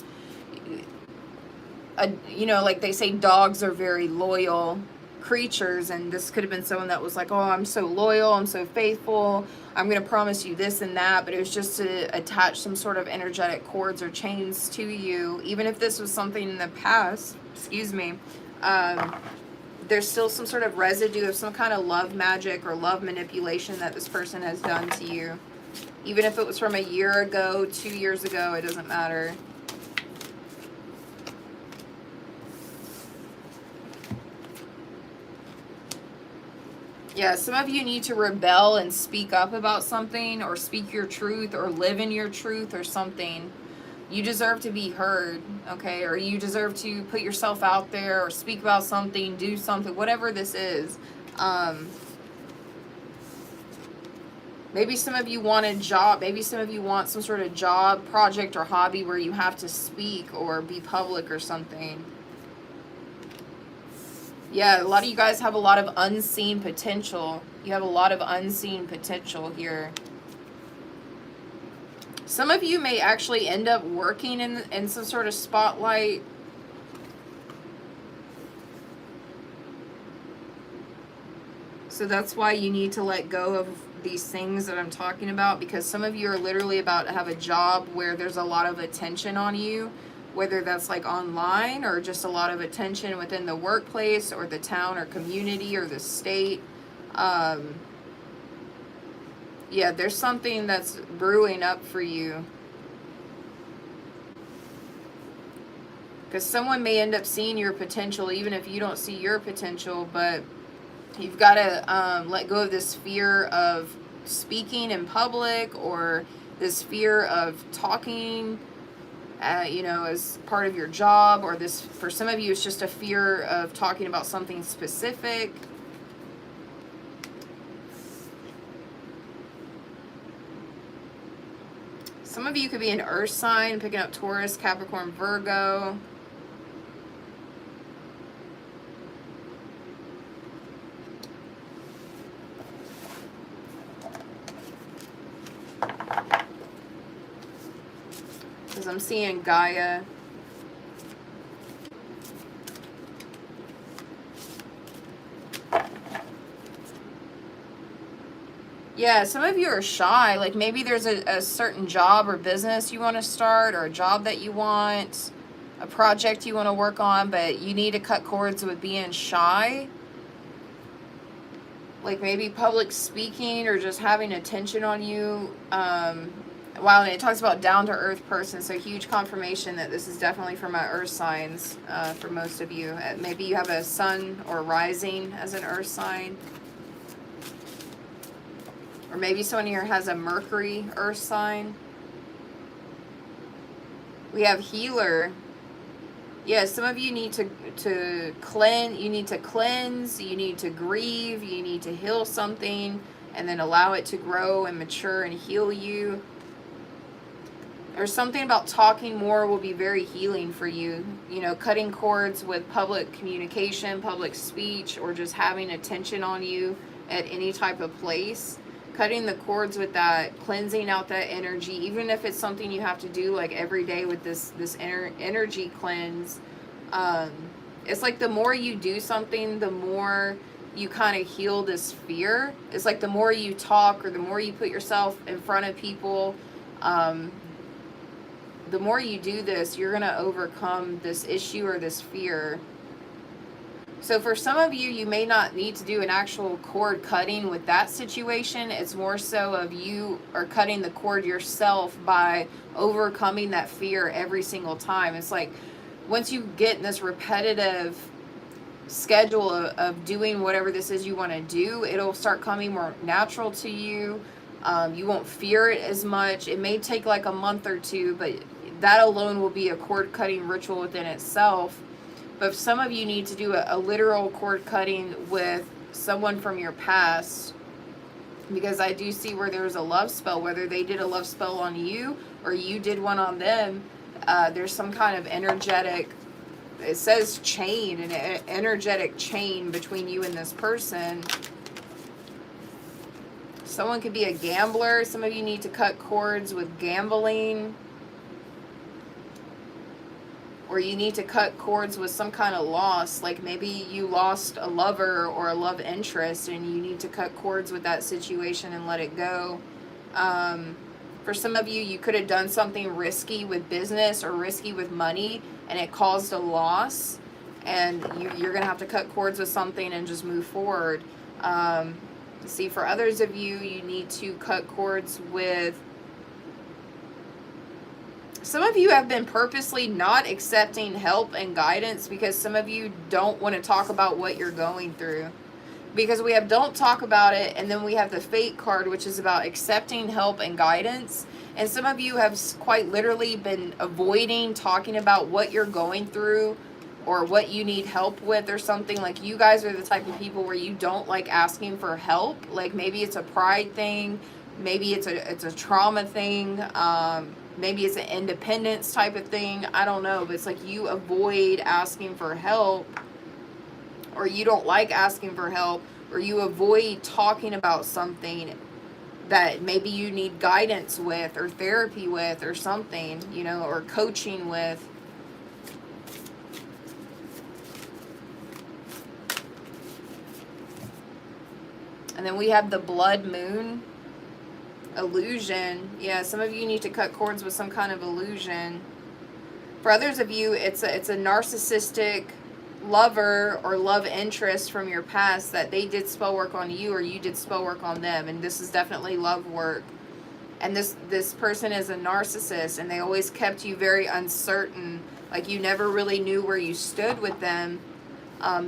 you know, like they say dogs are very loyal creatures, and this could have been someone that was like, oh, I'm so loyal, I'm so faithful, I'm going to promise you this and that, but it was just to attach some sort of energetic cords or chains to you. Even if this was something in the past, there's still some sort of residue of some kind of love magic or love manipulation that this person has done to you. Even if it was from a year ago, 2 years ago, it doesn't matter. Yeah, some of you need to rebel and speak up about something, or speak your truth, or live in your truth, or something. You deserve to be heard, okay? Or you deserve to put yourself out there, or speak about something, do something, whatever this is. Maybe some of you want a job. Maybe some of you want some sort of job, project, or hobby where you have to speak or be public or something. Yeah, a lot of you guys have a lot of unseen potential. You have a lot of unseen potential here. Some of you may actually end up working in some sort of spotlight. So that's why you need to let go of these things that I'm talking about, because some of you are literally about to have a job where there's a lot of attention on you, whether that's like online or just a lot of attention within the workplace or the town or community or the state. Yeah, there's something that's brewing up for you. Because someone may end up seeing your potential even if you don't see your potential, but you've got to let go of this fear of speaking in public, or this fear of talking, you know, as part of your job, or this, for some of you, it's just a fear of talking about something specific. Some of you could be an earth sign, picking up Taurus, Capricorn, Virgo. Because I'm seeing Gaia. Yeah, some of you are shy. Like maybe there's a certain job or business you want to start, or a job that you want, a project you want to work on, but you need to cut cords with being shy. Like maybe public speaking or just having attention on you. Wow, and it talks about down-to-earth person, so huge confirmation that this is definitely for my earth signs, for most of you. Maybe you have a sun or rising as an earth sign. Or maybe someone here has a Mercury earth sign. We have healer. Yeah, some of you need to cleanse. You need to cleanse. You need to grieve. You need to heal something, and then allow it to grow and mature and heal you. Or something about talking more will be very healing for you. You know, cutting cords with public communication, public speech, or just having attention on you at any type of place. Cutting the cords with that, cleansing out that energy, even if it's something you have to do like every day with this energy cleanse. It's like the more you do something, the more you kind of heal this fear. It's like the more you talk, or the more you put yourself in front of people, the more you do this, you're going to overcome this issue or this fear. So for some of you, you may not need to do an actual cord cutting with that situation. It's more so of you are cutting the cord yourself by overcoming that fear every single time. It's like once you get in this repetitive schedule of doing whatever this is you want to do, it'll start coming more natural to you. You won't fear it as much. It may take like a month or two, but that alone will be a cord cutting ritual within itself. But some of you need to do a literal cord cutting with someone from your past, because I do see where there's a love spell, whether they did a love spell on you or you did one on them. There's some kind of energetic, it says chain, an energetic chain between you and this person. Someone could be a gambler. Some of you need to cut cords with gambling. Or you need to cut cords with some kind of loss, like maybe you lost a lover or a love interest, and you need to cut cords with that situation and let it go. For some of you, you could have done something risky with business or risky with money, and it caused a loss, and you're going to have to cut cords with something and just move forward. See, for others of you, you need to cut cords with... Some of you have been purposely not accepting help and guidance because some of you don't want to talk about what you're going through. Because we have don't talk about it, and then we have the fate card, which is about accepting help and guidance. And some of you have quite literally been avoiding talking about what you're going through or what you need help with or something. Like, you guys are the type of people where you don't like asking for help. Like, maybe it's a pride thing, maybe it's a trauma thing, maybe it's an independence type of thing. I don't know, but it's like you avoid asking for help, or you don't like asking for help, or you avoid talking about something that maybe you need guidance with, or therapy with, or something, you know, or coaching with. And then we have the blood moon illusion. Yeah, some of you need to cut cords with some kind of illusion. For others of you, it's a narcissistic lover or love interest from your past that they did spell work on you, or you did spell work on them, and this is definitely love work. And this person is a narcissist, and they always kept you very uncertain, like you never really knew where you stood with them,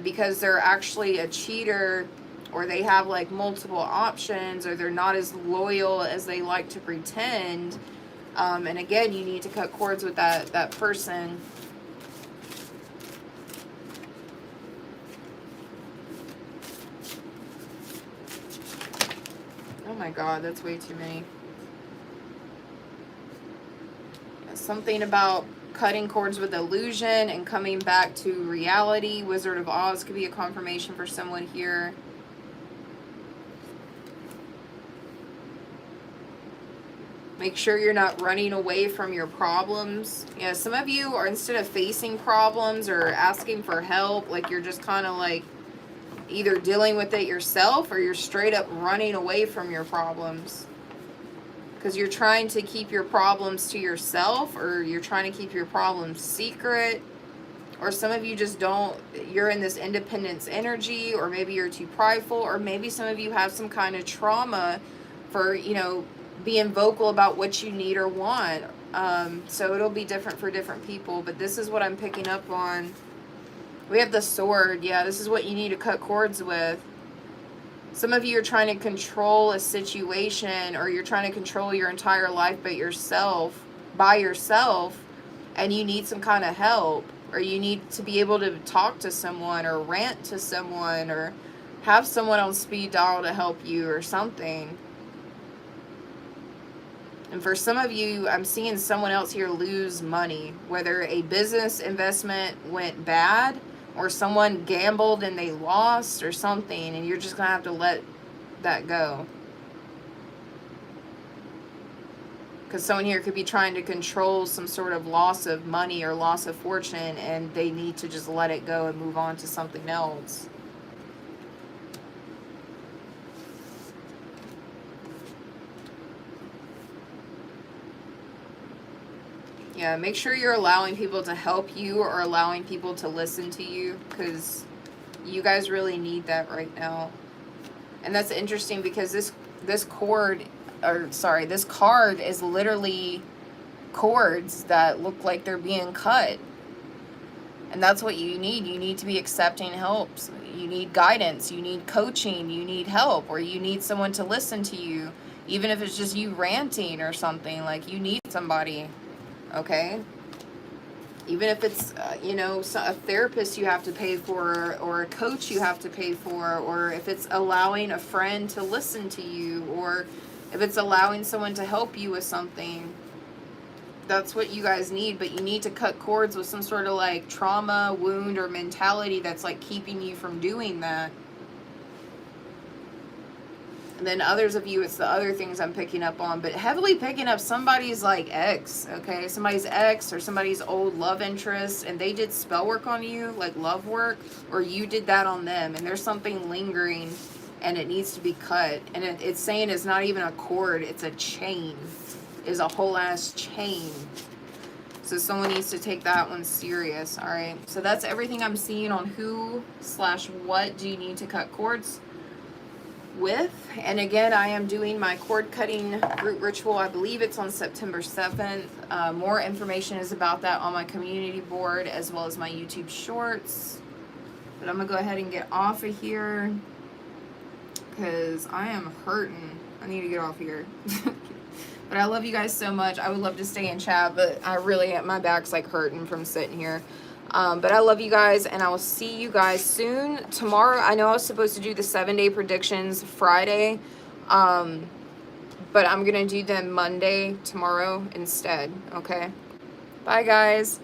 because they're actually a cheater, or they have like multiple options, or they're not as loyal as they like to pretend. And again, you need to cut cords with that person. Oh my God, that's way too many. Something about cutting cords with illusion and coming back to reality. Wizard of Oz could be a confirmation for someone here. Make sure you're not running away from your problems. Yeah, some of you are, instead of facing problems or asking for help, like you're just kind of like either dealing with it yourself, or you're straight up running away from your problems. Because you're trying to keep your problems to yourself, or you're trying to keep your problems secret. Or some of you just don't, you're in this independence energy, or maybe you're too prideful, or maybe some of you have some kind of trauma for, you know, being vocal about what you need or want. So it'll be different for different people, but this is what I'm picking up on. We have the sword. Yeah, this is what you need to cut cords with. Some of you are trying to control a situation, or you're trying to control your entire life by yourself, and you need some kind of help, or you need to be able to talk to someone, or rant to someone, or have someone on speed dial to help you, or something. And for some of you, I'm seeing someone else here lose money, whether a business investment went bad, or someone gambled and they lost, or something, and you're just going to have to let that go. Because someone here could be trying to control some sort of loss of money or loss of fortune, and they need to just let it go and move on to something else. Yeah, make sure you're allowing people to help you, or allowing people to listen to you, because you guys really need that right now. And that's interesting, because this card is literally cords that look like they're being cut. And that's what you need. You need to be accepting helps. You need guidance. You need coaching. You need help, or you need someone to listen to you. Even if it's just you ranting or something, like you need somebody. Okay, even if it's you know, a therapist you have to pay for, or a coach you have to pay for, or if it's allowing a friend to listen to you, or if it's allowing someone to help you with something, that's what you guys need. But you need to cut cords with some sort of like trauma, wound, or mentality that's like keeping you from doing that. And then others of you, it's the other things I'm picking up on, but heavily picking up somebody's like ex, okay? Somebody's ex, or somebody's old love interest, and they did spell work on you, like love work, or you did that on them, and there's something lingering, and it needs to be cut. And it's saying it's not even a cord, it's a chain. It's a whole ass chain. So someone needs to take that one serious, all right? So that's everything I'm seeing on who/what do you need to cut cords with. And again, I am doing my cord cutting root ritual. I believe it's on September 7th. More information is about that on my community board, as well as my YouTube shorts. But I'm gonna go ahead and get off of here. because I am hurting. I need to get off here. But I love you guys so much. I would love to stay and chat, but I really, my back's like hurting from sitting here. But I love you guys, and I will see you guys soon. Tomorrow, I know I was supposed to do the 7-day predictions Friday, but I'm going to do them Monday tomorrow instead, okay? Bye, guys.